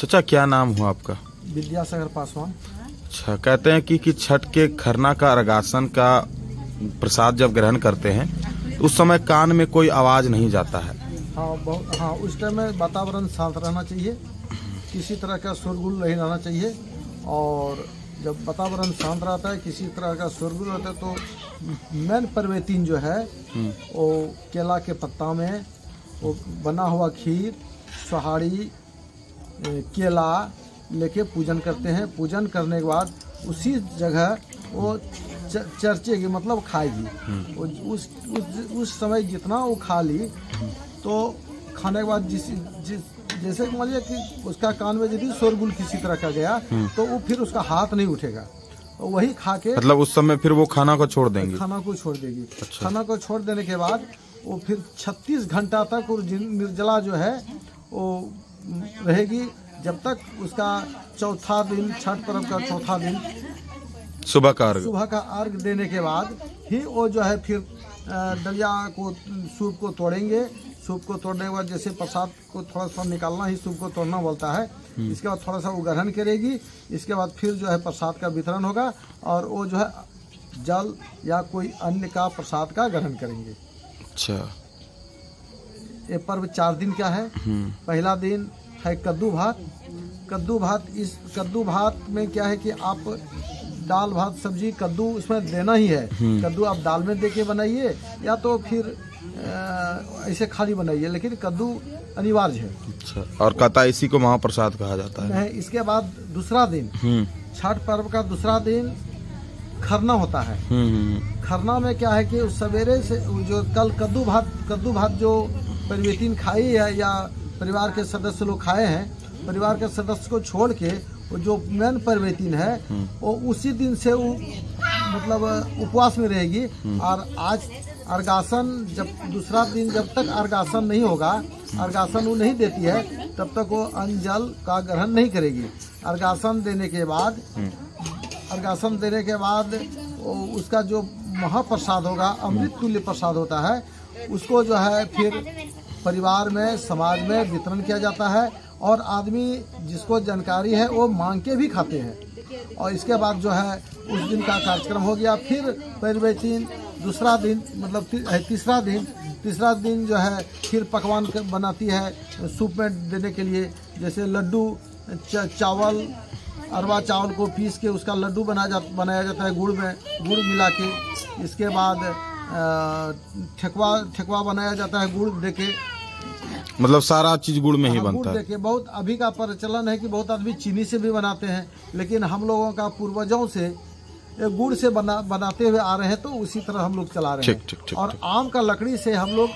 चाचा क्या नाम हुआ आपका? विद्यासागर पासवान। अच्छा, कहते हैं कि छठ के खरना का अर्घासन का प्रसाद जब ग्रहण करते हैं उस समय कान में कोई आवाज नहीं जाता है। हाँ, उस टाइम में वातावरण शांत रहना चाहिए, किसी तरह का शोरगुल नहीं रहना चाहिए। और जब वातावरण शांत रहता है, किसी तरह का शोरगुल रहता है, तो मेन परवेतीन जो है वो केला के पत्ता में वो बना हुआ खीर, सोहारी, केला लेके पूजन करते हैं। पूजन करने के बाद उसी जगह वो चर्चेगी, मतलब खाएगी। उस समय जितना वो खा ली, तो खाने के बाद जैसे मान लिया कि उसका कान में यदि शोरगुल किसी तरह का गया तो वो फिर उसका हाथ नहीं उठेगा, तो वही खा के मतलब उस समय फिर वो खाना को छोड़ देंगे। खाना को छोड़ देगी। अच्छा। खाना को छोड़ देने के बाद वो फिर 36 घंटा तक वो निर्जला जो है वो रहेगी, जब तक उसका चौथा दिन, छठ पर्व का चौथा दिन सुबह का अर्घ देने के बाद ही वो जो है फिर दलिया को, सूप को तोड़ेंगे। सूप को तोड़ने के बाद जैसे प्रसाद को थोड़ा सा निकालना ही सूप को तोड़ना बोलता है। इसके बाद थोड़ा सा वो ग्रहण करेगी। इसके बाद फिर जो है प्रसाद का वितरण होगा और वो जो है जल या कोई अन्य का प्रसाद का ग्रहण करेंगे। अच्छा, ये पर्व 4 दिन का है। पहला दिन है कद्दू भात। कद्दू भात, इस कद्दू भात में क्या है कि आप दाल भात सब्जी कद्दू उसमें देना ही है। कद्दू आप दाल में देके बनाइए या तो फिर ऐसे खाली बनाइए, लेकिन कद्दू अनिवार्य है। अच्छा, और कहता इसी को महाप्रसाद कहा जाता है। नहीं, इसके बाद दूसरा दिन, छठ पर्व का दूसरा दिन खरना होता है। खरना में क्या है कि सवेरे से जो कल कद्दू भात जो परिवेतीन खाई है या परिवार के सदस्य लोग खाए हैं, परिवार के सदस्य को छोड़ के वो जो मेन परवेतीन है वो उसी दिन से वो मतलब उपवास में रहेगी। और आज अर्घासन जब दूसरा दिन, जब तक अर्घासन नहीं होगा, अर्घासन वो नहीं देती है, तब तक वो अन्न जल का ग्रहण नहीं करेगी। अर्घासन देने के बाद उसका जो महाप्रसाद होगा, अमृत तुल्य प्रसाद होता है, उसको जो है फिर परिवार में, समाज में वितरण किया जाता है। और आदमी जिसको जानकारी है वो मांग के भी खाते हैं। और इसके बाद जो है उस दिन का कार्यक्रम हो गया। फिर परिवेतीन दूसरा दिन, मतलब तीसरा दिन जो है फिर पकवान बनाती है सूप में देने के लिए। जैसे लड्डू, चावल, अरवा चावल को पीस के उसका लड्डू बनाया जाता है गुड़ मिला के। इसके बाद ठेकुआ बनाया जाता है गुड़ देके। मतलब सारा चीज गुड़ में ही बनता है। देखिए, बहुत अभी का प्रचलन है कि बहुत आदमी चीनी से भी बनाते हैं, लेकिन हम लोगों का पूर्वजों से गुड़ से बनाते हुए आ रहे हैं, तो उसी तरह हम लोग चला रहे हैं। ठीक। और आम का लकड़ी से हम लोग